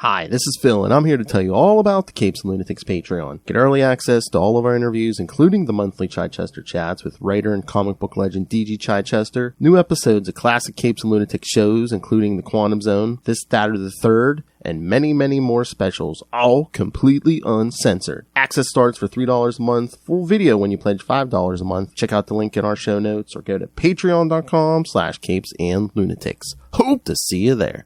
Hi, this is Phil, and I'm here to tell you all about the Capes and Lunatics Patreon. Get early access to all of our interviews, including the monthly Chichester chats with writer and comic book legend D.G. Chichester, new episodes of classic Capes and Lunatics shows, including The Quantum Zone, This, That, or the Third, and many, many more specials, all completely uncensored. Access starts for $3 a month, full video when you pledge $5 a month. Check out the link in our show notes or go to patreon.com/CapesandLunatics. Hope to see you there.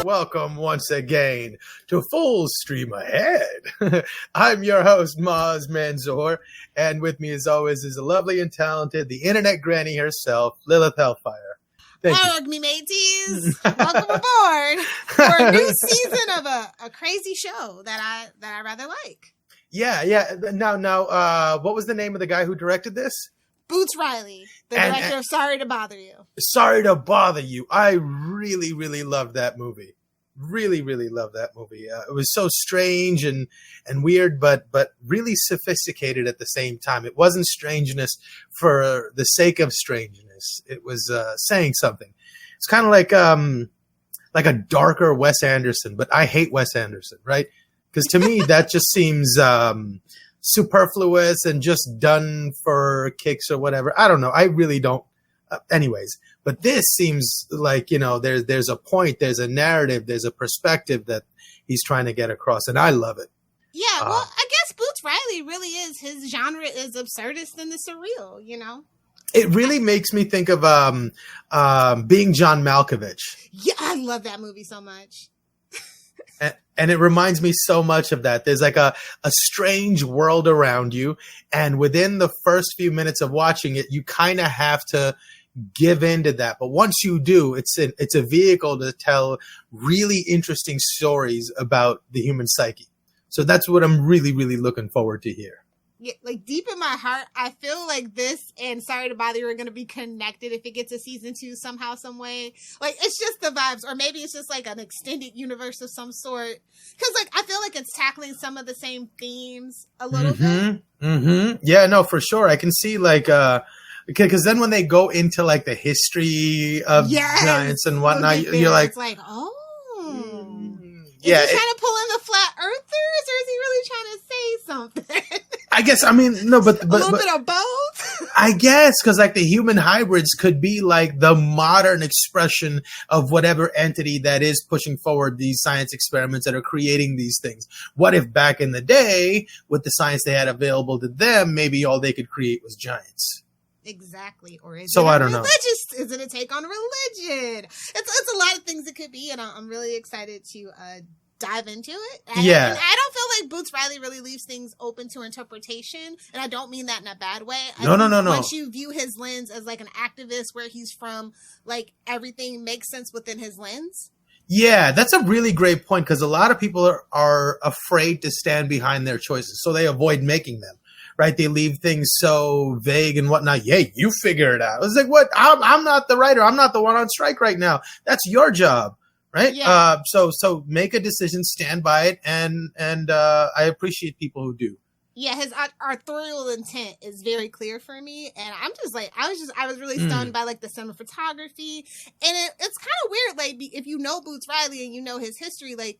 Welcome once again to Full Stream Ahead. I'm your host, Mozz Manzor, and with me as always is the lovely and talented, the internet granny herself, Lilith Hellfire. Thank you. Me mateys. Welcome aboard for a new season of a crazy show that I rather like. Yeah. Now, what was the name of the guy who directed this? Boots Riley, the director of Sorry to Bother You. Sorry to Bother You. I really, really loved that movie. Really, really loved that movie. It was so strange and weird, but really sophisticated at the same time. It wasn't strangeness for the sake of strangeness. It was saying something. It's kind of like a darker Wes Anderson, but I hate Wes Anderson, right? Because to me, that just seems superfluous and just done for kicks or whatever. I don't know. I really don't. Anyways, but this seems like, there's a point, there's a narrative, there's a perspective that he's trying to get across, and I love it. Yeah, well, I guess Boots Riley really is, his genre is absurdist and the surreal, It really makes me think of Being John Malkovich. Yeah, I love that movie so much. And it reminds me so much of that. There's like a strange world around you, and within the first few minutes of watching it, you kind of have to give into that. But once you do, it's a vehicle to tell really interesting stories about the human psyche. So that's what I'm really, really looking forward to here. Yeah, like deep in my heart, I feel like this and Sorry to Bother You are going to be connected if it gets a season 2 somehow, some way. Like, it's just the vibes, or maybe it's just like an extended universe of some sort. Because, I feel like it's tackling some of the same themes a little bit. Mm-hmm. Yeah, no, for sure. I can see, because then when they go into, the history of giants and whatnot, you're like... It's like, oh... Yeah, is he trying to pull in the flat earthers, or is he really trying to say something? I guess, no, but... a little bit of both? I guess, because, the human hybrids could be, the modern expression of whatever entity that is pushing forward these science experiments that are creating these things. What if back in the day, with the science they had available to them, maybe all they could create was giants? Exactly. Or is so it I don't know. Is it a take on religion? It's a lot of things it could be, and I'm really excited to dive into it. And I don't feel like Boots Riley really leaves things open to interpretation, and I don't mean that in a bad way. No. Once you view his lens as an activist, where he's from, everything makes sense within his lens. Yeah, that's a really great point, because a lot of people are afraid to stand behind their choices, so they avoid making them. Right, they leave things so vague and whatnot. Yeah, you figure it out. It's like, what? I'm not the writer. I'm not the one on strike right now. That's your job, right? Yeah. So make a decision, stand by it, and I appreciate people who do. Yeah, his authorial intent is very clear for me, and I'm just I was really stunned by the cinematography, and it's kind of weird. If you know Boots Riley and you know his history, I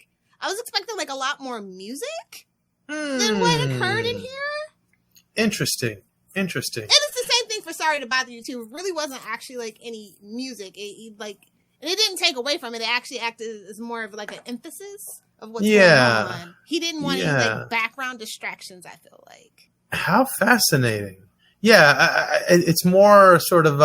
was expecting a lot more music than what occurred in here. Interesting. And it's the same thing for Sorry to Bother You too. It really wasn't actually any music. And it didn't take away from it. It actually acted as more of an emphasis of what's going on. He didn't want any background distractions, I feel like. How fascinating. Yeah, it's more sort of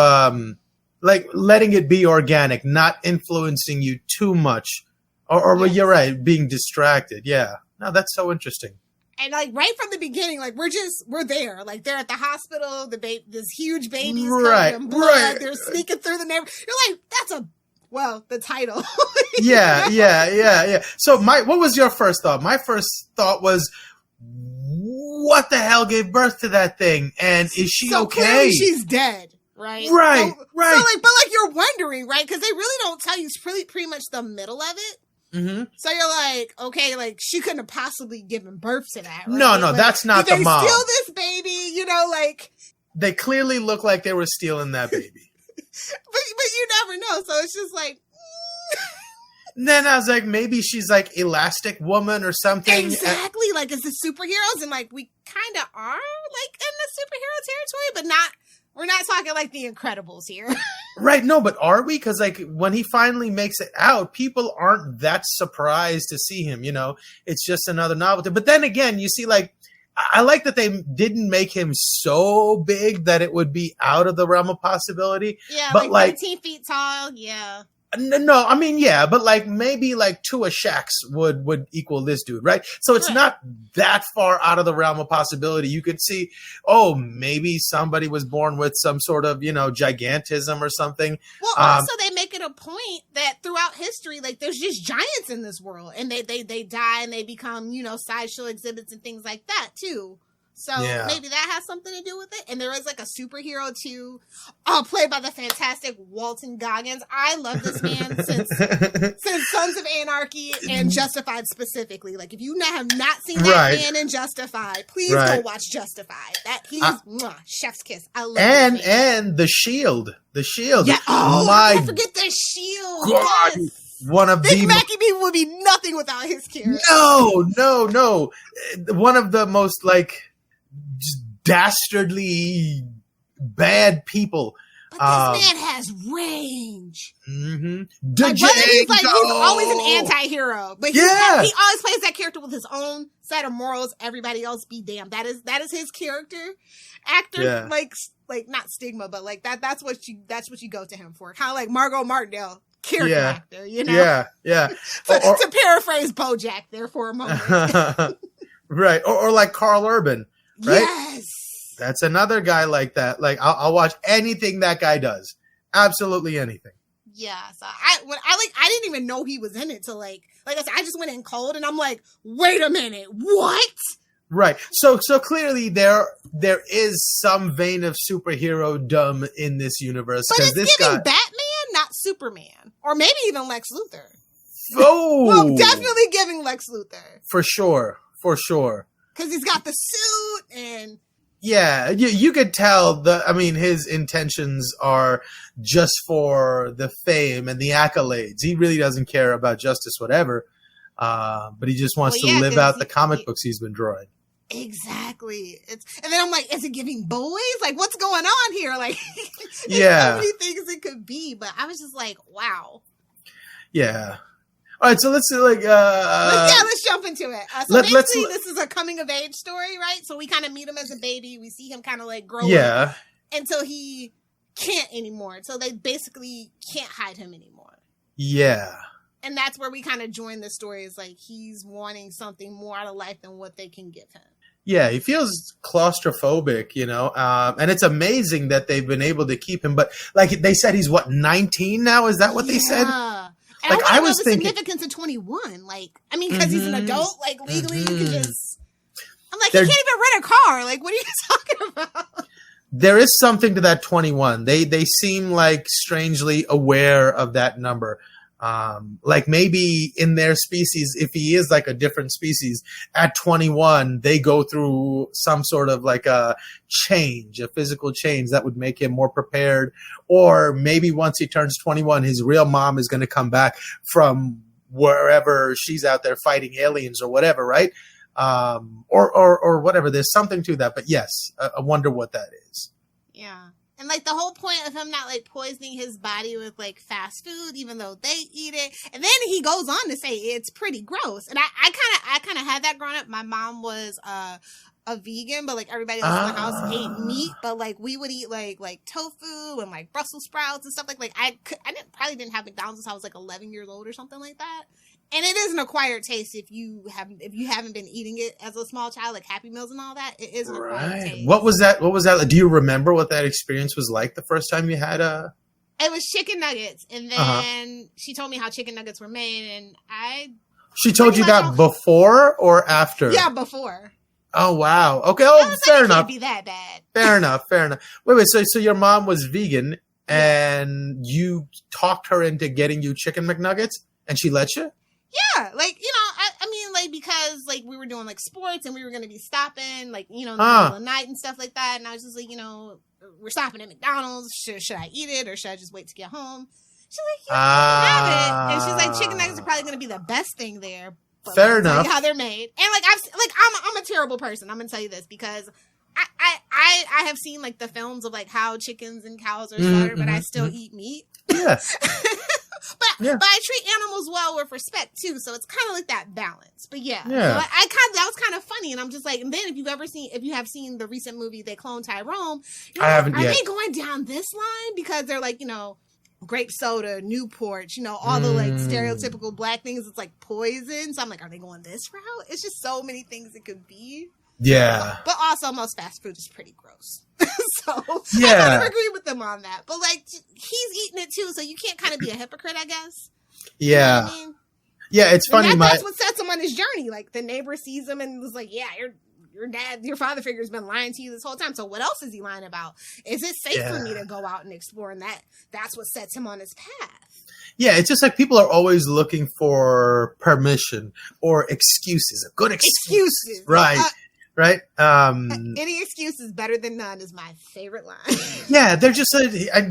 letting it be organic, not influencing you too much. Or you're right, being distracted. Yeah. No, that's so interesting. And right from the beginning, we're there. They're at the hospital. This huge baby's covered in blood. They're sneaking through the neighborhood. You're like, that's a well, the title. Yeah. So what was your first thought? My first thought was, what the hell gave birth to that thing? And is she so okay? Clearly she's dead, right? Right. So, but you're wondering, right? Because they really don't tell you. It's pretty much the middle of it. Mm-hmm. So you're like, okay, like she couldn't have possibly given birth to that. Right? No, like, that's not the mom. They steal this baby, like. They clearly look like they were stealing that baby. but you never know. So it's just like. Then I was like, maybe she's like Elastic Woman or something. Exactly, like it's the superheroes, and like we kind of are like in the superhero territory, but not. We're not talking like the Incredibles here. Right, no, but are we? Because like when he finally makes it out, people aren't that surprised to see him. It's just another novelty. But then again, you see, like I like that they didn't make him so big that it would be out of the realm of possibility. Yeah, but like 13 feet tall. Yeah. No, I mean, yeah, but like maybe like 2 of Shaq's would equal this dude, right? So it's not that far out of the realm of possibility. You could see, maybe somebody was born with some sort of, gigantism or something. Well, also they make it a point that throughout history, like there's just giants in this world, and they die and they become, sideshow exhibits and things like that too. So maybe that has something to do with it. And there is like a superhero too, played by the fantastic Walton Goggins. I love this man since Sons of Anarchy and Justified specifically. Like if you have not seen that man in Justified, please go watch Justified. That he's chef's kiss. I love it. And the Shield. The Shield. Yeah. Oh, I forget the Shield. God. Yes. One of Big Mackie B would be nothing without his character. No. One of the most like dastardly bad people. But this man has range. Mm-hmm. He's always an anti-hero, but he always plays that character with his own set of morals. Everybody else be damned. That is his character. Actor like not stigma, but like that's what you go to him for. Kind of like Margot Martindale, character actor. Yeah. To paraphrase BoJack there for a moment. Right, or like Carl Urban. Right? Yes. That's another guy like that. Like I'll watch anything that guy does. Absolutely anything. Yeah. So I didn't even know he was in it till like I said, I just went in cold and I'm like, wait a minute, what? Right. So clearly there is some vein of superhero dumb in this universe. But it's this giving guy, Batman, not Superman. Or maybe even Lex Luthor. Oh, well, definitely giving Lex Luthor. For sure. Because he's got the suit and... Yeah, you could tell his intentions are just for the fame and the accolades. He really doesn't care about justice, whatever. But he just wants to live out the comic books he's been drawing. Exactly. And then I'm like, is it giving boys? Like, what's going on here? Like, so many things it could be. But I was just like, wow. Yeah. All right, so let's let's jump into it. So basically, this is a coming of age story, right? So we kind of meet him as a baby. We see him kind of like grow up until he can't anymore. So they basically can't hide him anymore. Yeah. And that's where we kind of join the story. Is like he's wanting something more out of life than what they can give him. Yeah, he feels claustrophobic, and it's amazing that they've been able to keep him. But like they said, he's 19 now? Is that what they said? And like, I was thinking the significance of 21. Like, I mean, because he's an adult, like legally you can just. I'm like, he can't even rent a car. Like, what are you talking about? There is something to that 21. They seem like strangely aware of that number. Like maybe in their species, if he is like a different species, at 21, they go through some sort of like a change, a physical change that would make him more prepared. Or maybe once he turns 21, his real mom is going to come back from wherever she's out there fighting aliens or whatever, right? Or whatever. There's something to that. But yes, I wonder what that is. Yeah. And, like, the whole point of him not, like, poisoning his body with, like, fast food, even though they eat it. And then he goes on to say it's pretty gross. And I kind of had that growing up. My mom was a vegan, but, like, everybody else in the house ate meat. But, like, we would eat, like tofu and, like, Brussels sprouts and stuff. Like I probably didn't have McDonald's until I was, like, 11 years old or something like that. And it is an acquired taste if you haven't been eating it as a small child, like Happy Meals and all that. It is an acquired taste. What was that? Do you remember what that experience was like the first time you had a It was chicken nuggets, and then she told me how chicken nuggets were made, and She told you that before or after? Yeah, before. Oh wow. Okay. Oh, fair enough. Can't be that bad. Fair enough. Wait. So your mom was vegan, and you talked her into getting you chicken McNuggets, and she let you? Yeah, like, I mean, like, because, like, we were doing, like, sports, and we were going to be stopping, like, in the middle of the night and stuff like that, and I was just like, we're stopping at McDonald's, should I eat it, or should I just wait to get home? She's like, you can have it, and she's like, chicken nuggets are probably going to be the best thing there. Fair enough. How they're made, and, like, I'm a terrible person, I'm going to tell you this, because I have seen, like, the films of, like, how chickens and cows are slaughtered, but I still eat meat. Yes. But I treat animals well with respect too, so it's kind of like that balance. But yeah. So that was kind of funny, and I'm just like, and then if you have seen the recent movie They Clone Tyrone, I haven't yet. Are they going down this line because they're like, grape soda, Newport, all the like stereotypical black things? It's like poison. So I'm like, are they going this route? It's just so many things it could be. Yeah. But also, most fast food is pretty gross. So I kind of agree with them on that. But like, he's eating it too, so you can't kind of be a hypocrite, I guess. Yeah. You know what I mean? Yeah, it's funny. That's what sets him on his journey. Like, the neighbor sees him and was like, yeah, your father figure has been lying to you this whole time. So what else is he lying about? Is it safe for me to go out and explore? And that's what sets him on his path. Yeah, it's just like people are always looking for permission or excuses. A good excuse. Excuses. Right. Right? Any excuse is better than none is my favorite line. Yeah, they're just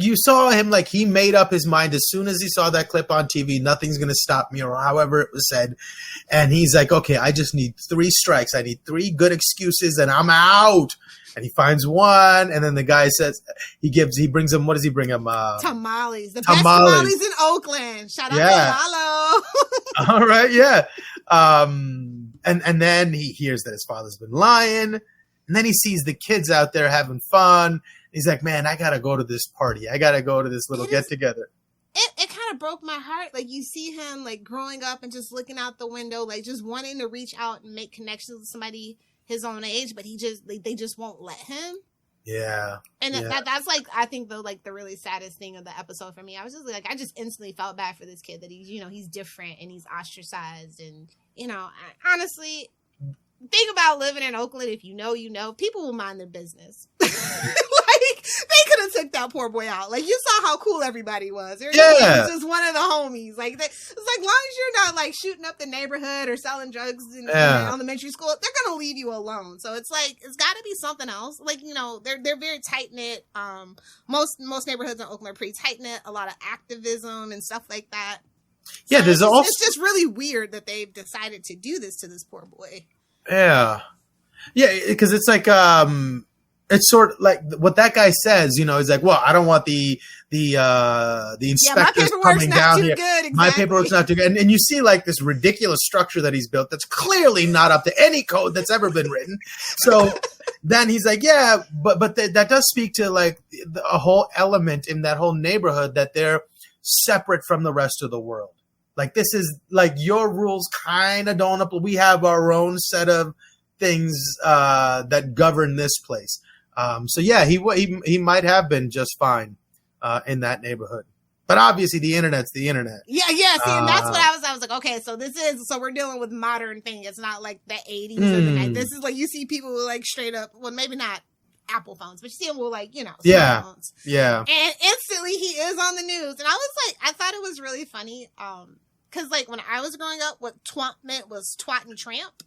you saw him, like, he made up his mind as soon as he saw that clip on TV, nothing's going to stop me, or however it was said. And he's like, okay, I just need 3 strikes. I need 3 good excuses and I'm out. And he finds one, and then the guy says, he brings him, what does he bring him? Tamales. The best tamales in Oakland. Shout out to Lalo. All right, yeah. And then he hears that his father's been lying, and then he sees the kids out there having fun. He's like, man, I gotta go to this party. I gotta go to this little get together. It kind of broke my heart. Like, you see him, like, growing up and just looking out the window, like, just wanting to reach out and make connections with somebody his own age, but they just won't let him. Yeah. And that's like, I think the really saddest thing of the episode for me. I was just like, I just instantly felt bad for this kid that he's different and he's ostracized, and honestly, think about living in Oakland. If you know, people will mind their business. Like, they could have took that poor boy out. Like, you saw how cool everybody was. He was just one of the homies. Like, it's like, long as you're not like shooting up the neighborhood or selling drugs in elementary school, they're gonna leave you alone. So it's like, it's got to be something else. Like, they're very tight knit. Most neighborhoods in Oakland are pretty tight knit. A lot of activism and stuff like that. Yeah, so it's just really weird that they've decided to do this to this poor boy. Yeah, because it's like it's sort of like what that guy says. He's like, well, I don't want the inspectors coming down here. Exactly. My paperwork's not too good, and you see like this ridiculous structure that he's built that's clearly not up to any code that's ever been written. So then he's like, yeah, but that does speak to like a whole element in that whole neighborhood that they're separate from the rest of the world. Like, this is like, your rules kind of don't apply. We have our own set of things that govern this place. So yeah, he might have been just fine in that neighborhood. But obviously the internet's the internet. Yeah. See, and that's what I was like, okay, so we're dealing with modern thing. It's not like the 80s or the 90s. This is like, you see people with like straight up, well, maybe not Apple phones, but you see them with like, phones. Yeah. And instantly he is on the news. And I was like, I thought it was really funny. Because, like, when I was growing up, what twamp meant was twat and tramp.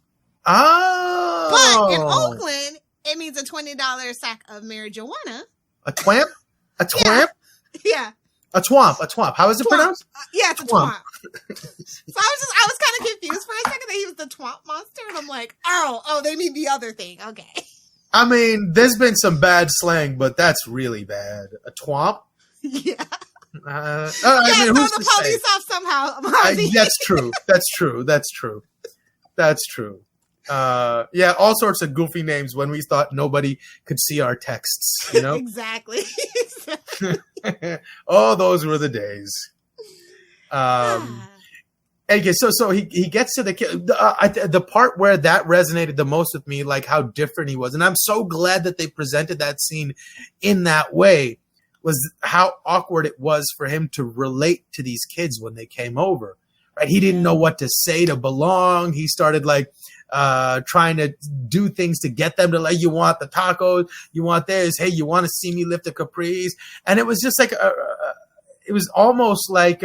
Oh. But in Oakland, it means a $20 sack of marijuana. A twamp? A twamp? Yeah. A twamp. How is it pronounced? Yeah, it's a twamp. So I was kind of confused for a second that he was the twamp monster. And I'm like, oh, they mean the other thing. Okay. I mean, there's been some bad slang, but that's really bad. A twamp? Yeah. I mean, throw the police off somehow. That's true. Yeah, all sorts of goofy names when we thought nobody could see our texts, Exactly. Oh, those were the days. Okay, so he gets to the part where that resonated the most with me, like how different he was, and I'm so glad that they presented that scene in that way. was how awkward it was for him to relate to these kids when they came over. Right? He didn't know what to say to belong. He started like trying to do things to get them to like, you want the tacos, you want this, hey, you want to see me lift a capris. And it was just like, it was almost like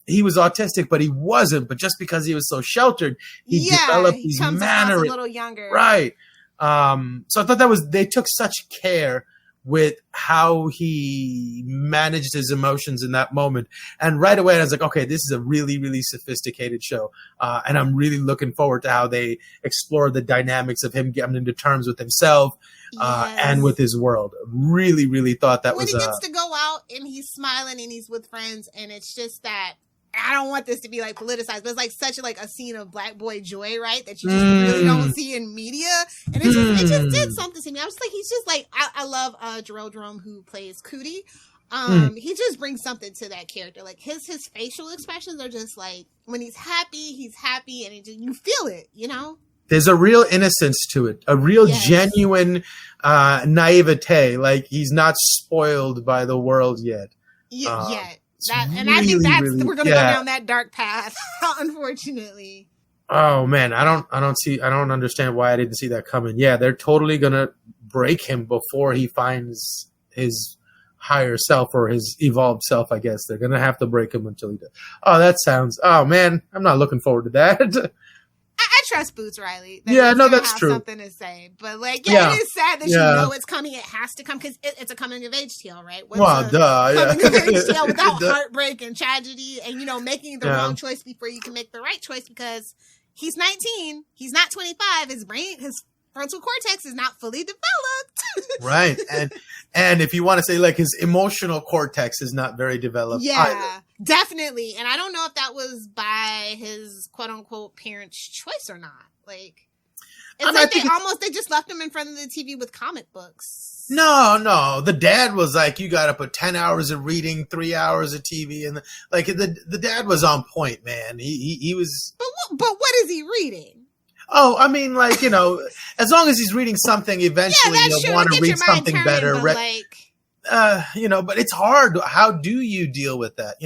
he was autistic, but he wasn't. But just because he was so sheltered, he developed these mannerisms. A little younger. Right. So I thought they took such care with how he managed his emotions in that moment. And right away, I was like, okay, this is a really, really sophisticated show. And I'm really looking forward to how they explore the dynamics of him getting into terms with himself and with his world. Really, really thought that when was... When he gets to go out and he's smiling and he's with friends, and it's just that, I don't want this to be like politicized, but it's like such a scene of black boy joy, right? That you just really don't see in media. And it just did something to me. I was like, he's just like, I love Jarrell Jerome, who plays Cootie. He just brings something to that character. Like his facial expressions are just like, when he's happy, and you feel it, you know? There's a real innocence to it, a real genuine naivete. Like he's not spoiled by the world yet. Yet. I think we're going to go down that dark path, unfortunately. Oh man, I don't understand why I didn't see that coming. Yeah, they're totally going to break him before he finds his higher self or his evolved self, I guess. They're going to have to break him until he does. Oh man, I'm not looking forward to that. I trust Boots Riley. That's true. Something to say, but it is sad that you know it's coming. It has to come because it's a coming of age tale, right? Coming of age tale without heartbreak and tragedy, and making the wrong choice before you can make the right choice because he's 19, he's not 25. His brain, his frontal cortex is not fully developed. Right, and if you want to say like his emotional cortex is not very developed. Yeah. Definitely. And I don't know if that was by his quote unquote parents' choice or not. Like, it's they just left him in front of the TV with comic books. No. The dad was like, you got to put 10 hours of reading, 3 hours of TV. And like the dad was on point, man. He was. But what is he reading? Oh, I mean, like, as long as he's reading something, eventually you'll want to read something better. But it's hard. How do you deal with that?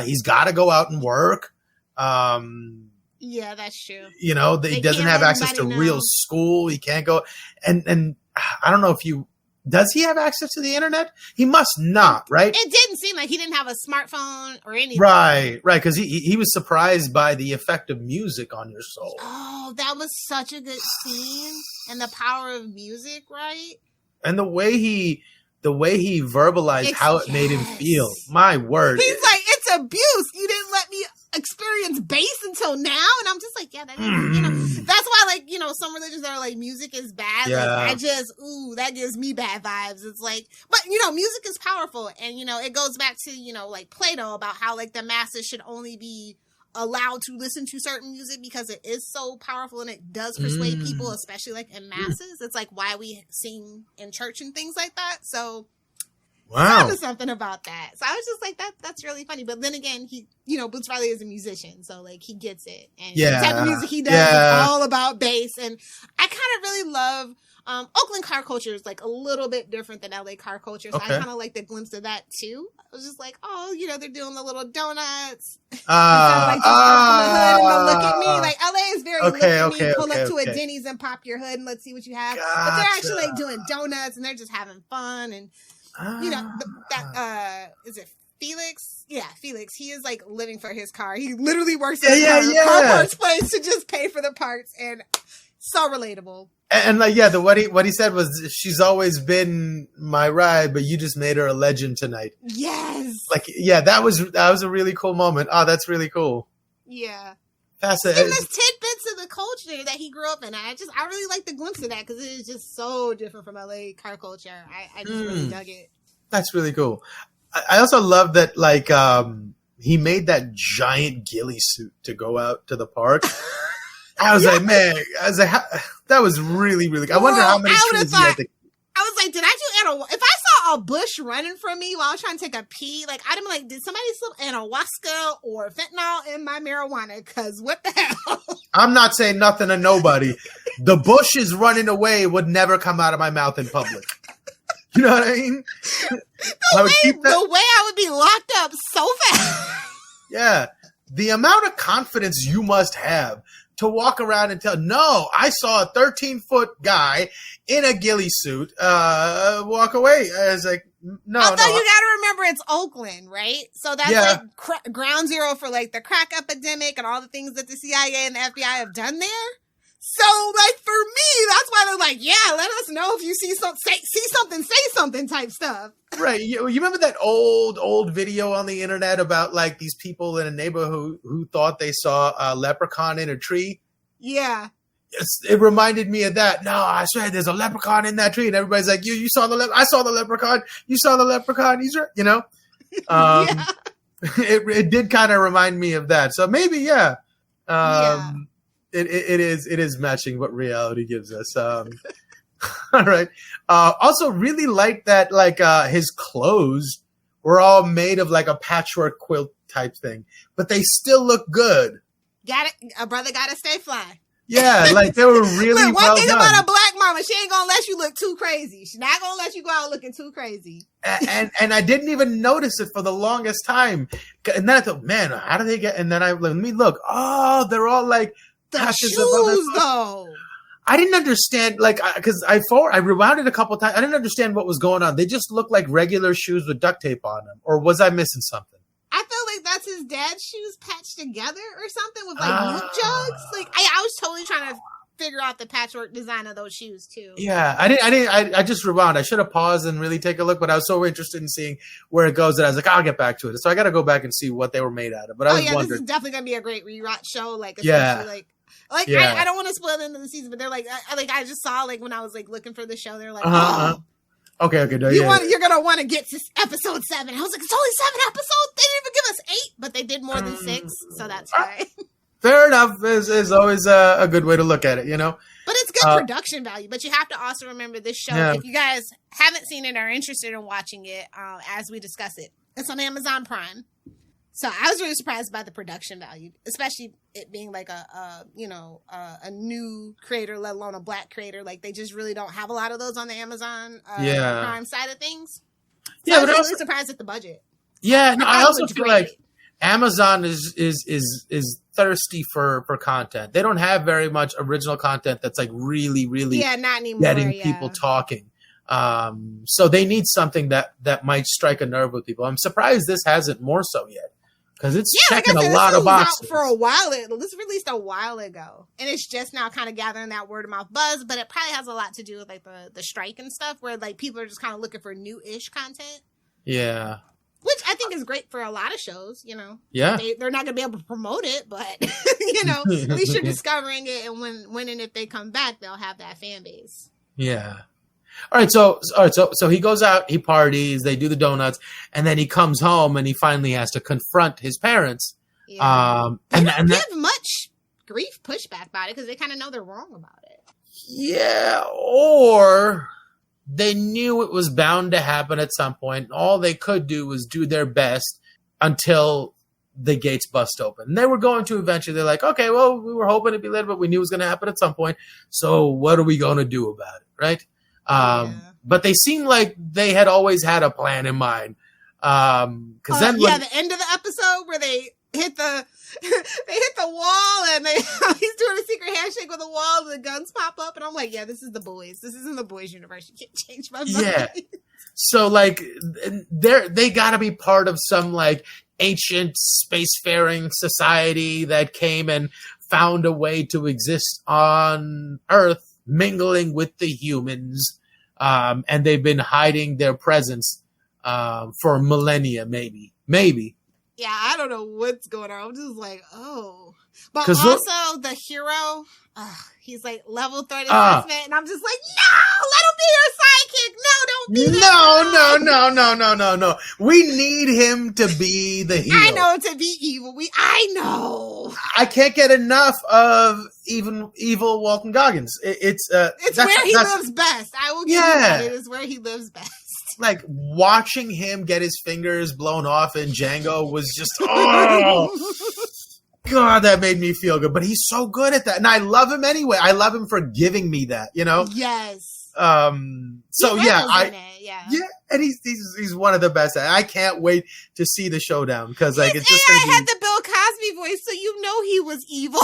He's got to go out and work. Yeah, that's true. He doesn't have access to real school. He can't go. And I don't know does he have access to the internet? He must not, right? It didn't seem like he didn't have a smartphone or anything. Right. Because he was surprised by the effect of music on your soul. Oh, that was such a good scene. And the power of music, right? And the way he verbalized how it made him feel. My word. He's like, it's abuse. You didn't let me experience bass until now. And I'm just like, yeah, that is, that's why, some religions are like, music is bad. Yeah. Like, that gives me bad vibes. It's like, but, music is powerful. And, it goes back to, like Plato about how, like, the masses should only be allowed to listen to certain music because it is so powerful and it does persuade people, especially like in masses. It's like why we sing in church and things like that. So wow, something about that. So I was just like, that's really funny. But then again, he, Boots Riley is a musician, so like he gets it. And the type of music he does is all about bass. And I kind of really love Oakland car culture is like a little bit different than LA car culture. So I kind of like the glimpse of that too. I was just like, oh, they're doing the little donuts. Look at me. Like LA is very look at me, pull up to a Denny's and pop your hood and let's see what you have. Gotcha. But they're actually like doing donuts and they're just having fun. And is it Felix? Yeah, Felix. He is like living for his car. He literally works at a car parts place to just pay for the parts, and so relatable. And like, what he said was, she's always been my ride, but you just made her a legend tonight. Yes. Like, that was a really cool moment. Oh, that's really cool. Yeah. Fascinating. And there's tidbits of the culture that he grew up in. I really like the glimpse of that because it is just so different from LA car culture. I just really dug it. That's really cool. I also love that, like, he made that giant ghillie suit to go out to the park. I was like, man, that was really, really good. I wonder how many trees he had to. I was like, did I do if I saw a bush running from me while I was trying to take a pee, like, I'd be like, did somebody slip ayahuasca or fentanyl in my marijuana? Because what the hell? I'm not saying nothing to nobody. The bush is running away would never come out of my mouth in public. You know what I mean? The way I would be locked up so fast. Yeah. The amount of confidence you must have to walk around and tell, no, I saw a 13-foot guy in a ghillie suit walk away. I was like, no. Although you got to remember it's Oakland, right? So that's like ground zero for like the crack epidemic and all the things that the CIA and the FBI have done there. So, like, for me, that's why they're like, yeah, let us know if you see something, say something type stuff. Right. You remember that old video on the internet about, like, these people in a neighborhood who thought they saw a leprechaun in a tree? Yeah. It reminded me of that. No, I swear there's a leprechaun in that tree. And everybody's like, you saw I saw the leprechaun. You saw the leprechaun. He's right. You know? Yeah. It did kind of remind me of that. So maybe, yeah. Yeah. It is matching what reality gives us. All right. Also, really like that. Like his clothes were all made of like a patchwork quilt type thing, but they still look good. A brother gotta stay fly. Yeah, like they were really Look, well one thing done. about a black mama, she ain't gonna let you look too crazy. She's not gonna let you go out looking too crazy. And I didn't even notice it for the longest time. And then I thought, man, how do they get? And then let me look. Oh, they're all like. The shoes, though. I didn't understand, like, because I rewound it a couple times. I didn't understand what was going on. They just looked like regular shoes with duct tape on them. Or was I missing something? I feel like that's his dad's shoes patched together or something with like milk jugs. Like I was totally trying to figure out the patchwork design of those shoes too. Yeah, I just rewound. I should have paused and really take a look, but I was so interested in seeing where it goes that I was like, I'll get back to it. So I got to go back and see what they were made out of. But I was wondering. This is definitely gonna be a great rewatch show. Like, especially I don't want to spoil the end of the season, but they're like I just saw like when I was like looking for the show, they're like, okay, no, you're gonna want to get to episode 7. I was like, it's only 7 episodes. They didn't even give us 8, but they did more than 6, so that's fine. Fair enough is always a good way to look at it, you know. But it's good production value. But you have to also remember this show. Yeah. If you guys haven't seen it or are interested in watching it, as we discuss it, it's on Amazon Prime. So I was really surprised by the production value, especially it being like a new creator, let alone a black creator. Like they just really don't have a lot of those on the Amazon Prime side of things. So I was really surprised at the budget. Yeah, no, I also feel like Amazon is thirsty for content. They don't have very much original content that's like really not anymore, getting people talking. So they need something that might strike a nerve with people. I'm surprised this hasn't more so yet. Because it's checking a lot of boxes. For a while, this released a while ago, and it's just now kind of gathering that word of mouth buzz. But it probably has a lot to do with like the strike and stuff, where like people are just kind of looking for new-ish content. Yeah, which I think is great for a lot of shows. You know, they're not gonna be able to promote it, but you know, at least you're discovering it, and when and if they come back, they'll have that fan base. Yeah. All right, so he goes out, he parties, they do the donuts, and then he comes home and he finally has to confront his parents. Yeah. They don't give much grief pushback about it because they kind of know they're wrong about it. Yeah, or they knew it was bound to happen at some point. All they could do was do their best until the gates bust open. And they were going to eventually. They're like, okay, well, we were hoping it'd be later, but we knew it was going to happen at some point. So what are we going to do about it, right? But they seem like they had always had a plan in mind. Cause then the end of the episode where they hit the wall and he's doing a secret handshake with the wall and the guns pop up and I'm like, yeah, this is the boys. This isn't the boys universe. You can't change my mind. Yeah. So like they gotta be part of some like ancient spacefaring society that came and found a way to exist on Earth, mingling with the humans, and they've been hiding their presence for millennia, maybe. Yeah, I don't know what's going on. I'm just like, oh. But also, the hero, he's like level 30 assessment, and I'm just like, no, let him be your sidekick. No, don't be that. No. We need him to be the hero. I know to be evil. I know. I can't get enough of evil Walton Goggins. It's where he lives best. I will give you that. It is where he lives best. Like watching him get his fingers blown off in Django was just God, that made me feel good. But he's so good at that, and I love him anyway. I love him for giving me that, you know. Yes. So yeah, yeah, and he's one of the best. I can't wait to see the showdown because like it's just AI had the Bill Cosby voice, so you know he was evil.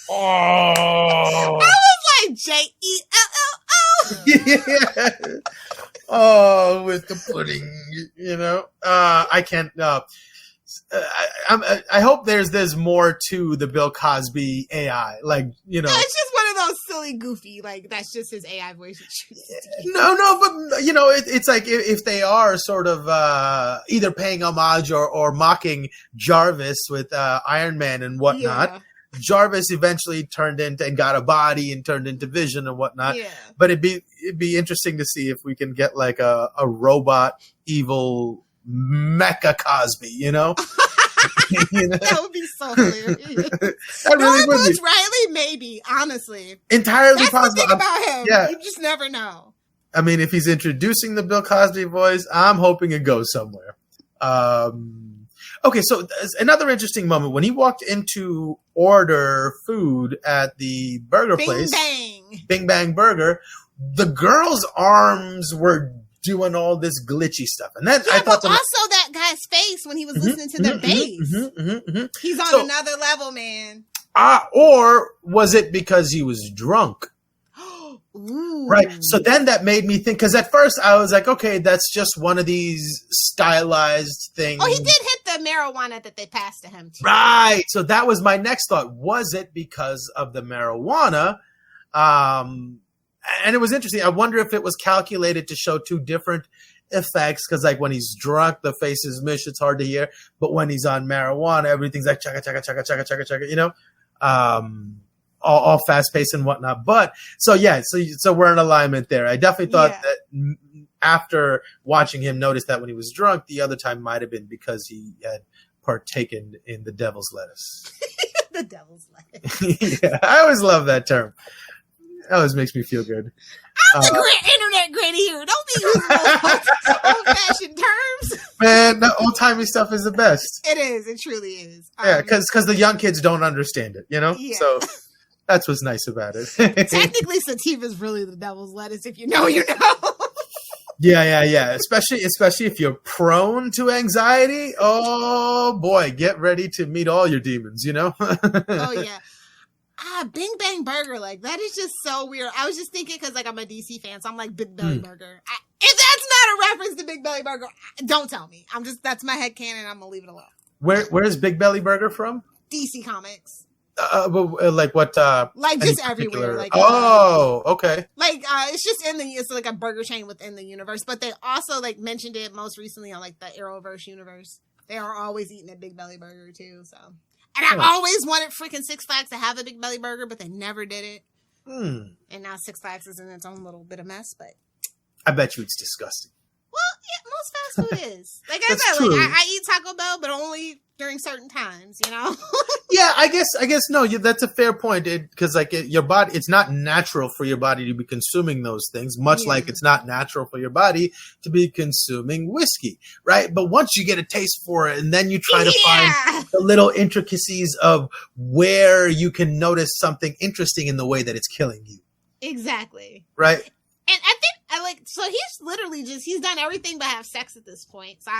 Oh, I was like JELLO. yeah. Oh, with the pudding, you know. I can't. I hope there's more to the Bill Cosby AI, like you know. No, it's just one of those silly, goofy, like that's just his AI voice. No, but you know, it's like if they are sort of either paying homage or mocking Jarvis with Iron Man and whatnot. Yeah. Jarvis eventually turned into and got a body and turned into Vision and whatnot. Yeah. But it'd be interesting to see if we can get like a robot evil mecha Cosby, you know? You know? That would be so hilarious. That really would be. Riley, maybe, honestly. Entirely That's possible. The thing about him. Yeah. You just never know. I mean, if he's introducing the Bill Cosby voice, I'm hoping it goes somewhere. Okay, so another interesting moment when he walked in to order food at the burger place. Bing Bang Burger. The girl's arms were doing all this glitchy stuff, and then I thought but also that guy's face when he was listening to their bass. He's on another level, man. Or was it because he was drunk? Ooh. Right. So then that made me think, because at first I was like, okay, that's just one of these stylized things. Oh, he did hit the marijuana that they passed to him, too. Right. So that was my next thought. Was it because of the marijuana? And it was interesting. I wonder if it was calculated to show two different effects, because like when he's drunk, the face is mush, it's hard to hear. But when he's on marijuana, everything's like chaka, chaka, chaka, chaka, chaka, chaka, you know? All fast paced and whatnot. But so we're in alignment there. I definitely thought that after watching him notice that when he was drunk, the other time might have been because he had partaken in the devil's lettuce. The devil's lettuce. Yeah, I always love that term. It always makes me feel good. I'm the great internet great here. Don't be using those old-fashioned terms. Man, the old-timey stuff is the best. It is. It truly is. Yeah, because the young kids don't understand it, you know? Yeah. So that's what's nice about it. Technically, sativa's really the devil's lettuce. If you know, you know. Yeah. Especially if you're prone to anxiety. Oh, boy. Get ready to meet all your demons, you know? Oh, yeah. Bing Bang Burger, like that is just so weird. I was just thinking because like I'm a DC fan, so I'm like Big Belly Burger. If that's not a reference to Big Belly Burger, don't tell me. That's my headcanon. I'm gonna leave it alone. Where's Big Belly Burger from? DC Comics. Like what? Like just everywhere. Like okay. Like it's just it's like a burger chain within the universe, but they also like mentioned it most recently on like the Arrowverse universe. They are always eating a Big Belly Burger too, so. And I always wanted freaking Six Flags to have a Big Belly Burger, but they never did it. And now Six Flags is in its own little bit of mess, but I bet you it's disgusting. Well, yeah, most fast food is. Like I said, like I eat Taco Bell, but only during certain times, you know? Yeah, I guess no, that's a fair point. Because like your body, it's not natural for your body to be consuming those things, much like it's not natural for your body to be consuming whiskey, right? But once you get a taste for it, and then you try to find the little intricacies of where you can notice something interesting in the way that it's killing you. Exactly. Right? And I think so he's literally he's done everything but have sex at this point. So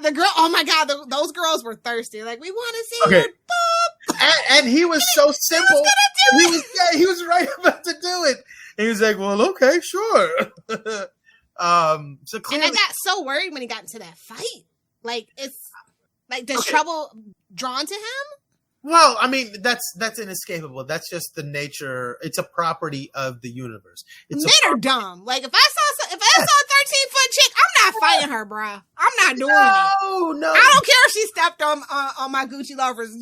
the girl, oh my God, those girls were thirsty. Like, we want to see your boob. And he was so simple. He was right about to do it. And he was like, well, okay, sure. So clearly, and I got so worried when he got into that fight. Like, it's like, does trouble drawn to him? Well, I mean, that's inescapable. That's just the nature. It's a property of the universe. Men are dumb. Like if I saw a 13-foot chick, I'm not fighting her, bro. I'm not doing it. No. I don't care if she stepped on my Gucci loafers.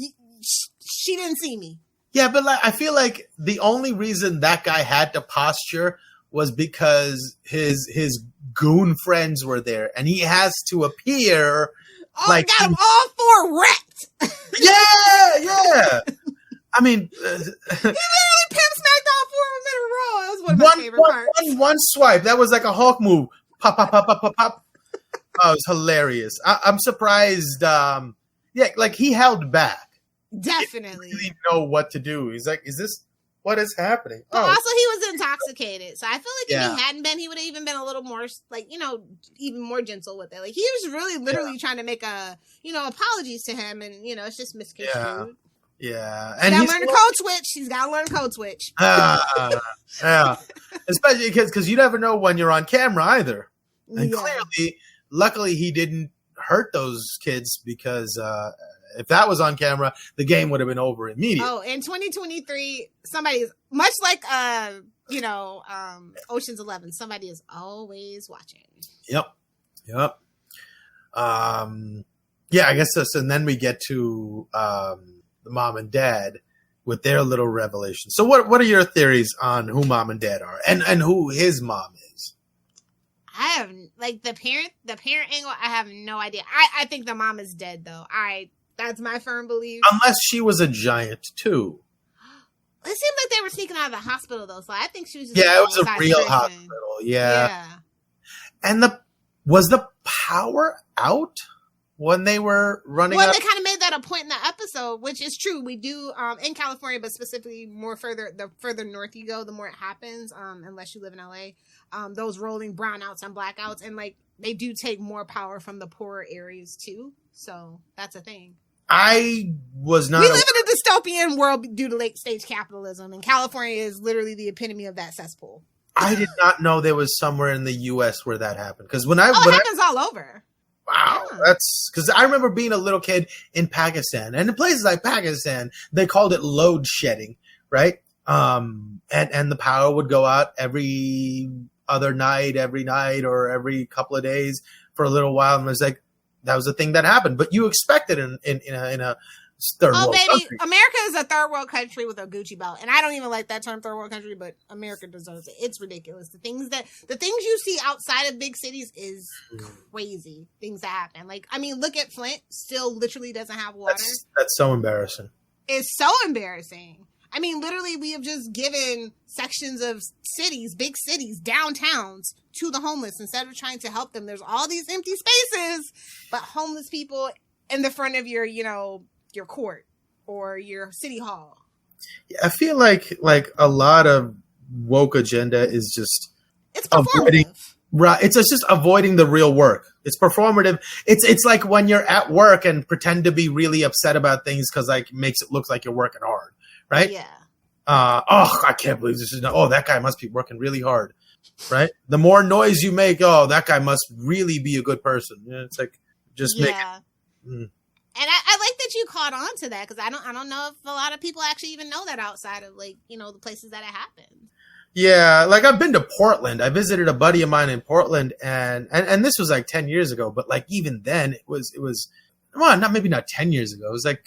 She didn't see me. Yeah, but like I feel like the only reason that guy had to posture was because his goon friends were there, and he has to appear. Oh, like got them all four wrecked. Yeah. I mean, he literally pimp smacked all four of them in a row. That was one of my favorite parts. One swipe. That was like a Hulk move. Pop, pop, pop, pop, pop, pop. Oh, it was hilarious. I'm surprised. Like he held back. Definitely. He didn't really know what to do. He's like, is this What is happening? But also, he was intoxicated. So I feel like if Yeah. he hadn't been, he would have even been a little more, like, you know, even more gentle with it. Like, he was really literally trying to make apologies to him. And, you know, it's just misconstrued. Yeah. And he's got to learn code switch. He's got to learn code switch. Yeah. Especially because you never know when you're on camera either. And clearly, luckily, he didn't hurt those kids because if that was on camera, the game would have been over immediately. Oh, in 2023, somebody is much like Ocean's 11. Somebody is always watching. Yep. Yeah, I guess this, and then we get to the mom and dad with their little revelation. So what are your theories on who mom and dad are and who his mom is? I have like the parent angle. I have no idea. I think the mom is dead though. That's my firm belief. Unless she was a giant too. It seemed like they were sneaking out of the hospital though, so I think she was just it was a real hospital. Yeah. And was the power out when they were running? Well, they kind of made that a point in the episode, which is true. We do in California, but specifically the further north you go, the more it happens. Unless you live in LA, those rolling brownouts and blackouts, and like they do take more power from the poorer areas too. So that's a thing. I was not. We live in a dystopian world due to late stage capitalism, and California is literally the epitome of that cesspool. I did not know there was somewhere in the U.S. where that happened. Because it happens all over. Wow, yeah. That's because I remember being a little kid in Pakistan, and in places like Pakistan, they called it load shedding, right? And the power would go out every night, or every couple of days for a little while, and it was like. That was the thing that happened, but you expect it in a third world country. America is a third world country with a Gucci belt, and I don't even like that term, third world country, but America deserves it. It's ridiculous. The things you see outside of big cities is crazy. Things that happen. Like, I mean, look at Flint. Still, literally doesn't have water. That's so embarrassing. It's so embarrassing. I mean, literally, we have just given sections of cities, big cities, downtowns, to the homeless instead of trying to help them. There's all these empty spaces, but homeless people in the front of your court or your city hall. Yeah, I feel like a lot of woke agenda is just it's performative. Right. It's just avoiding the real work. It's performative. It's like when you're at work and pretend to be really upset about things because like makes it look like you're working hard. Right? Yeah. I can't believe this is that guy must be working really hard. Right? The more noise you make, that guy must really be a good person. Yeah, it's like just make it. And I like that you caught on to that because I don't know if a lot of people actually even know that outside of like, the places that it happened. Yeah, like I've been to Portland. I visited a buddy of mine in Portland and this was like 10 years ago, but like even then it was well, not 10 years ago. It was like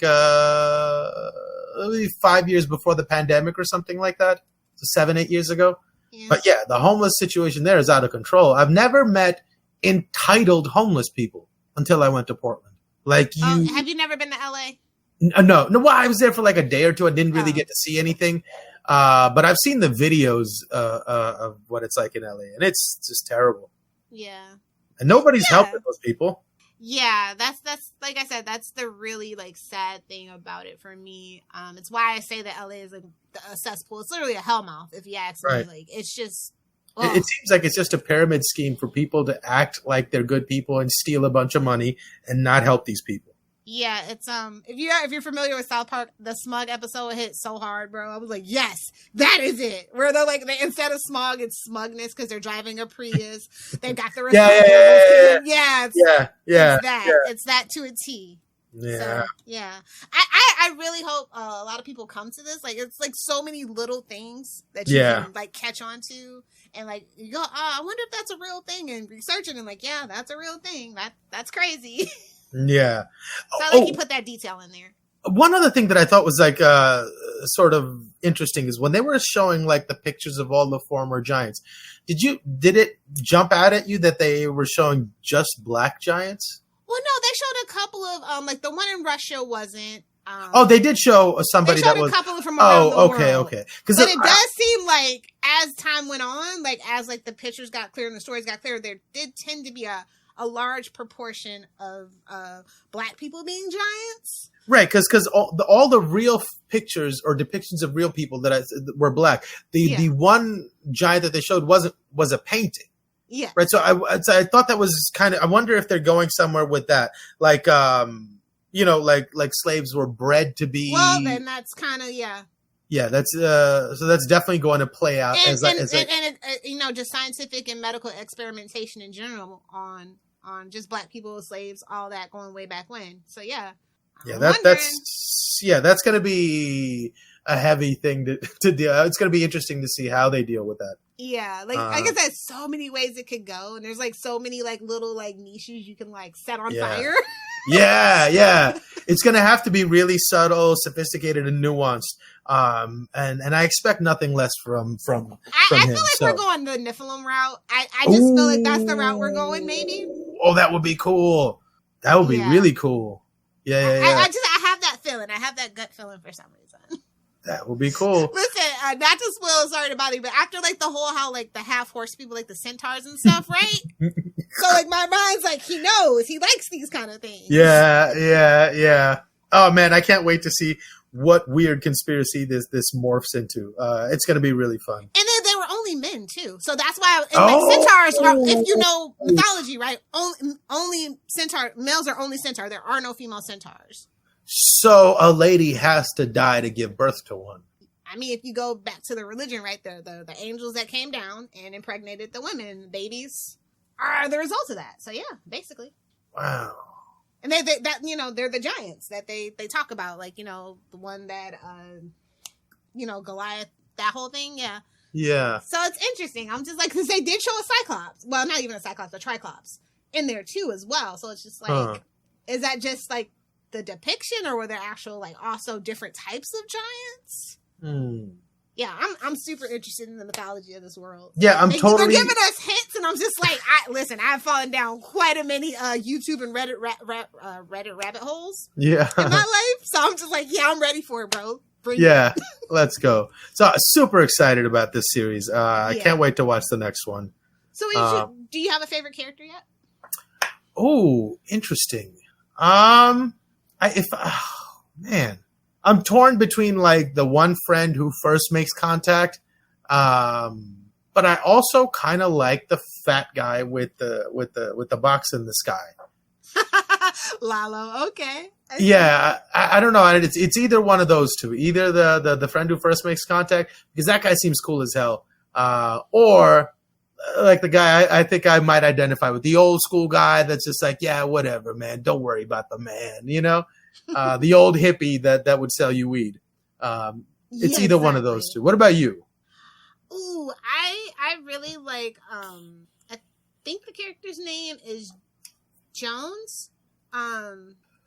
5 years before the pandemic or something like that. So 7-8 years ago. Yeah. But yeah, the homeless situation there is out of control. I've never met entitled homeless people until I went to Portland. Like you, have you never been to LA? No. Well, I was there for like a day or two. I didn't really get to see anything. But I've seen the videos of what it's like in LA, and it's just terrible. Yeah. And nobody's helping those people. Yeah, that's like I said, that's the really like sad thing about it for me. It's why I say that LA is like a cesspool. It's literally a hellmouth, if you ask me. Like it's just. It seems like it's just a pyramid scheme for people to act like they're good people and steal a bunch of money and not help these people. Yeah, it's if you're familiar with South Park, the smug episode hit so hard, bro. I was like, yes, that is it. Where they're like, instead of smog, it's smugness because they're driving a Prius. They got the It's that to a T. Yeah, so, yeah. I really hope a lot of people come to this. Like, it's like so many little things that you can like catch on to, and like you go, I wonder if that's a real thing, and researching and like, yeah, that's a real thing. That's crazy. Yeah. So I like you put that detail in there. One other thing that I thought was like sort of interesting is when they were showing like the pictures of all the former giants. Did it jump out at you that they were showing just black giants? Well, no, they showed a couple of like the one in Russia wasn't. They did show somebody that was. A couple from around the world. Okay. But it does seem like as time went on, like as like the pictures got clear and the stories got clear, there did tend to be a a large proportion of black people being giants. Right, because all the real pictures or depictions of real people that were black. The one giant that they showed was a painting. Yeah. Right. So I thought that was kind of. I wonder if they're going somewhere with that, like like slaves were bred to be. Well, then that's kind of Yeah, that's so that's definitely going to play out and just scientific and medical experimentation in general on just black people, slaves, all that going way back when. So yeah. Yeah, that's going to be a heavy thing to deal. It's going to be interesting to see how they deal with that. Yeah, like I guess there's so many ways it could go, and there's like so many like little like niches you can like set on fire. Yeah. It's going to have to be really subtle, sophisticated, and nuanced. And I expect nothing less from him. I feel like we're going the Nephilim route. I just feel like that's the route we're going. Maybe. Oh, that would be cool. That would be really cool. Yeah. I have that feeling. I have that gut feeling for some reason. That would be cool. Listen, not to spoil, sorry about it, but after like the whole how like the half horse people like the centaurs and stuff, right? So like my mind's like he knows he likes these kind of things. Yeah. Oh man, I can't wait to see what weird conspiracy this morphs into. It's going to be really fun. And then they were only men too, so that's why centaurs are. If you know mythology, right? Only centaur males are only centaur. There are no female centaurs. So a lady has to die to give birth to one. I mean, if you go back to the religion, right? The angels that came down and impregnated the women, babies are the result of that. So yeah, basically. Wow. And they're the giants that they talk about, like, the one that, Goliath, that whole thing. Yeah. Yeah. So it's interesting. I'm just like, because they did show a Cyclops. Well, not even a Cyclops, a Triclops in there too as well. So it's just like, is that just like the depiction, or were there actual like also different types of giants? Yeah, I'm super interested in the mythology of this world. Yeah, I'm totally. They're giving us hints, and I'm just like, I've fallen down quite a many YouTube and Reddit rabbit holes. Yeah. In my life, so I'm just like, I'm ready for it, bro. Let's go. So super excited about this series. I can't wait to watch the next one. So, do you have a favorite character yet? Oh, interesting. I'm torn between like the one friend who first makes contact, but I also kind of like the fat guy with the box in the sky. Lalo, okay. Yeah, I don't know. It's either one of those two. Either the friend who first makes contact, because that guy seems cool as hell, or like the guy I think I might identify with, the old school guy that's just like, yeah, whatever, man. Don't worry about the man, the old hippie that would sell you weed. It's either one of those two. What about you? Ooh, I really like, I think the character's name is Jones.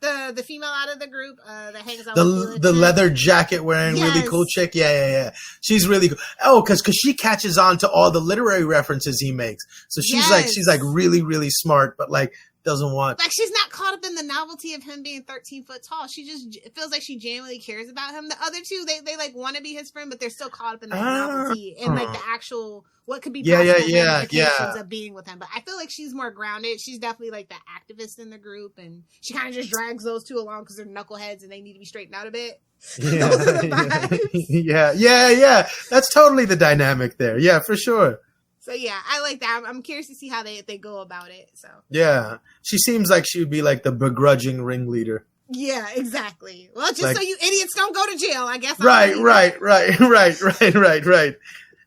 The female out of the group that hangs out with the leather jacket wearing really cool chick. Yeah. She's really cool. Oh, because she catches on to all the literary references he makes. So she's like really, really smart, but like doesn't want, like, she's not caught up in the novelty of him being 13 foot tall. It feels like she genuinely cares about him. The other two, they like want to be his friend, but they're still caught up in that novelty and like the actual what could be possible ramifications of being with him. But I feel like she's more grounded. She's definitely like the activist in the group, and she kind of just drags those two along because they're knuckleheads and they need to be straightened out a bit. Yeah. Those are the vibes. Yeah. That's totally the dynamic there. Yeah, for sure. So yeah, I like that. I'm curious to see how they go about it. So yeah, she seems like she would be like the begrudging ringleader. Yeah, exactly. Well, just like, so you idiots don't go to jail, I guess. Right.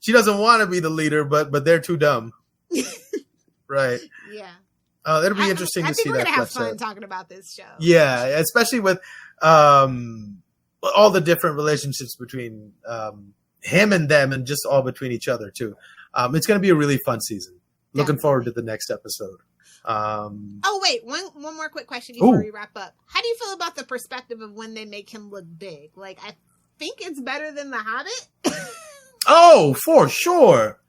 She doesn't want to be the leader, but they're too dumb. Right. Yeah. It'll be interesting to see that. We're gonna have fun talking about this show. Yeah, especially with all the different relationships between him and them, and just all between each other too. It's going to be a really fun season. Looking forward to the next episode. Oh, wait. One more quick question before we wrap up. How do you feel about the perspective of when they make him look big? Like, I think it's better than The Hobbit. Oh, for sure.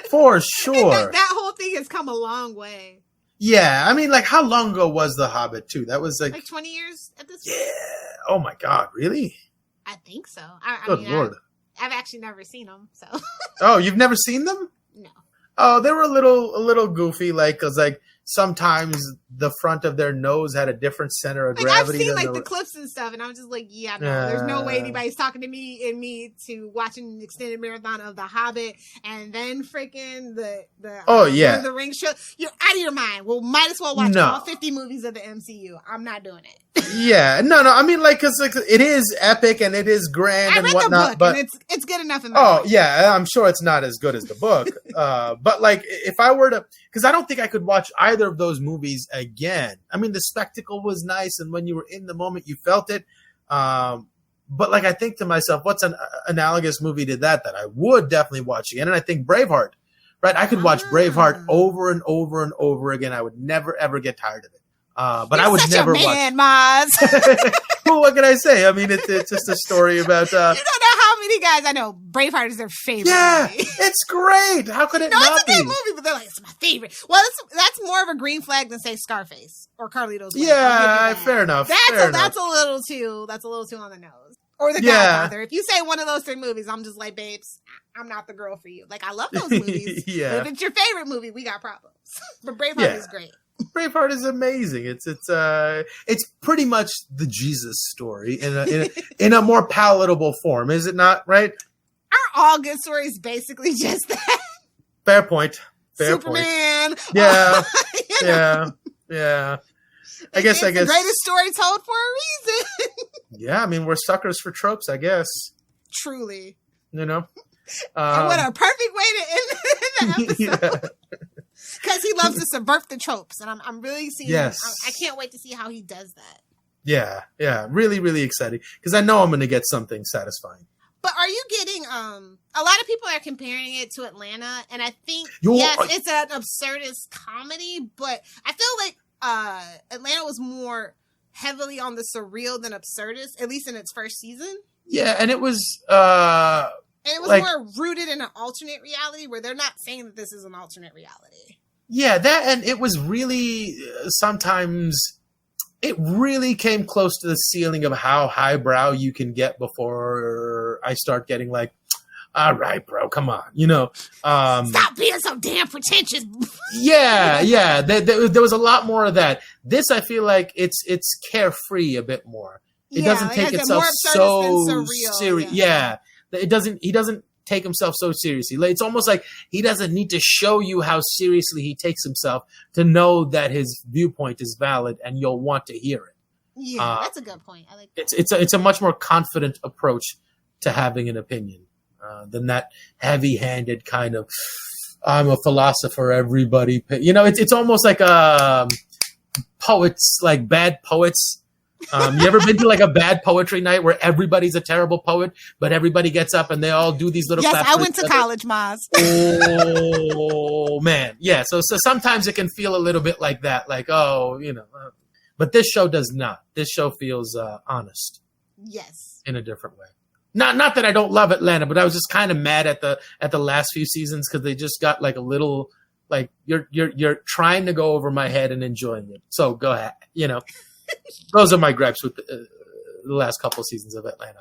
For sure. That whole thing has come a long way. Yeah. I mean, like, how long ago was The Hobbit, too? That was like 20 years at this point? Yeah. Oh, my God. Really? I think so. Good Lord. I've actually never seen them, so. Oh, you've never seen them? No. Oh, they were a little goofy, like, cause like sometimes the front of their nose had a different center of Like, gravity. I've seen than like the clips and stuff, and I'm just like, yeah, no, there's no way anybody's talking to me to watching an extended marathon of The Hobbit and then freaking the Lord of the Rings show. You're out of your mind. Well, might as well watch all 50 movies of the MCU. I'm not doing it. Yeah, no. I mean, like, cause like it is epic and it is grand and whatnot, but and it's good enough in my mind. Yeah, I'm sure it's not as good as the book. But like, if I were to, because I don't think I could watch either of those movies again. I mean, the spectacle was nice, and when you were in the moment, you felt it. But like, I think to myself, what's an analogous movie to that I would definitely watch again? And I think Braveheart. Right, I could watch Braveheart over and over and over again. I would never ever get tired of it. But You're I would such never a man, watch. Mozz. Well, what can I say? I mean, it's just a story about. You don't know how many guys I know. Braveheart is their favorite. Yeah, movie. it's great. How could it not be? It's a good movie, but they're like, it's my favorite. Well, that's more of a green flag than say Scarface or Carlito's Way. Yeah, fair enough. That's a little too on the nose. Or The Godfather. If you say one of those three movies, I'm just like, babes, I'm not the girl for you. Like, I love those movies. Yeah. But if it's your favorite movie, we got problems. But Braveheart is great. Braveheart is amazing. It's pretty much the Jesus story in a more palatable form, is it not? Right? Aren't all good stories basically just that? Fair point. Superman. Yeah. Yeah. I guess the greatest story told for a reason. Yeah, I mean, we're suckers for tropes, I guess. Truly. You know? And what a perfect way to end the episode. Because he loves to subvert the tropes, and I'm really seeing. Yes. I can't wait to see how he does that. Yeah, really, really exciting because I know I'm going to get something satisfying. But are you getting? A lot of people are comparing it to Atlanta, and I think it's an absurdist comedy, but I feel like Atlanta was more heavily on the surreal than absurdist, at least in its first season. Yeah, and it was. And it was like, more rooted in an alternate reality where they're not saying that this is an alternate reality. Yeah, that, and it was really, sometimes, it really came close to the ceiling of how highbrow you can get before I start getting like, all right, bro, come on, you know. Stop being so damn pretentious. Yeah. There was a lot more of that. This, I feel like it's carefree a bit more. It doesn't take itself so serious. Yeah. He doesn't take himself so seriously. It's almost like he doesn't need to show you how seriously he takes himself to know that his viewpoint is valid and you'll want to hear it. Yeah, that's a good point. I like that. It's a much more confident approach to having an opinion than that heavy-handed kind of I'm a philosopher, everybody. You know, it's almost like poets, like bad poets. You ever been to like a bad poetry night where everybody's a terrible poet, but everybody gets up and they all do these little claps? Yes, I went to college, Mozz. Oh, man. Yeah, so sometimes it can feel a little bit like that, like, oh, you know. But this show does not. This show feels honest. Yes. In a different way. Not that I don't love Atlanta, but I was just kind of mad at the last few seasons because they just got like a little, like, you're trying to go over my head and enjoying it. So go ahead, you know. Those are my gripes with the last couple of seasons of Atlanta.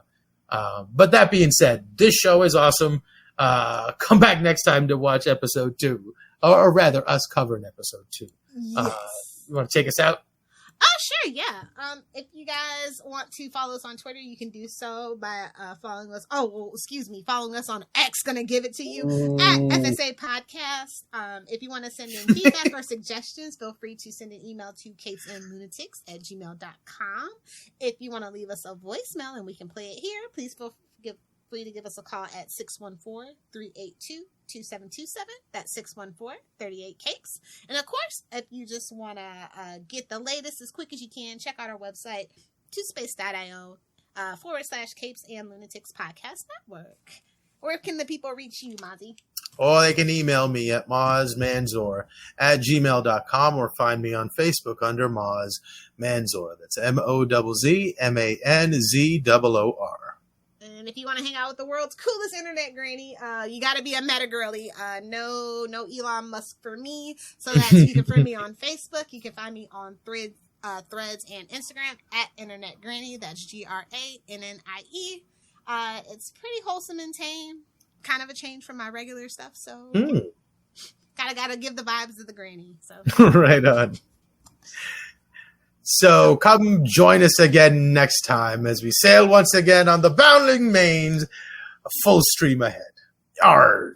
But that being said, this show is awesome. Come back next time to watch episode 2, or rather, us covering episode 2. Yes. You want to take us out? Oh, sure, yeah. If you guys want to follow us on Twitter, you can do so by following us. Following us on X. Gonna give it to you at FSA Podcast. If you want to send in feedback or suggestions, feel free to send an email to CapesandLunatics@gmail.com. If you want to leave us a voicemail and we can play it here, please feel free to give us a call at 614-382-2727. That's 614-38-CAPES. And of course, if you just want to get the latest as quick as you can, check out our website, twospace.io /Capes and Lunatics Podcast Network. Where can the people reach you, Mozzie? Or they can email me at mozzmanzor@gmail.com or find me on Facebook under Mozz Manzor. That's MOZZMANZOOR. And if you want to hang out with the world's coolest internet granny, you got to be a meta girly. No Elon Musk for me. So that you can find me on Facebook. You can find me on Threads and Instagram at Internet Granny. That's GRANNIE. It's pretty wholesome and tame. Kind of a change from my regular stuff. So Gotta give the vibes of the granny. So Right on. So come join us again next time as we sail once again on the bounding mains, a full stream ahead. Arg!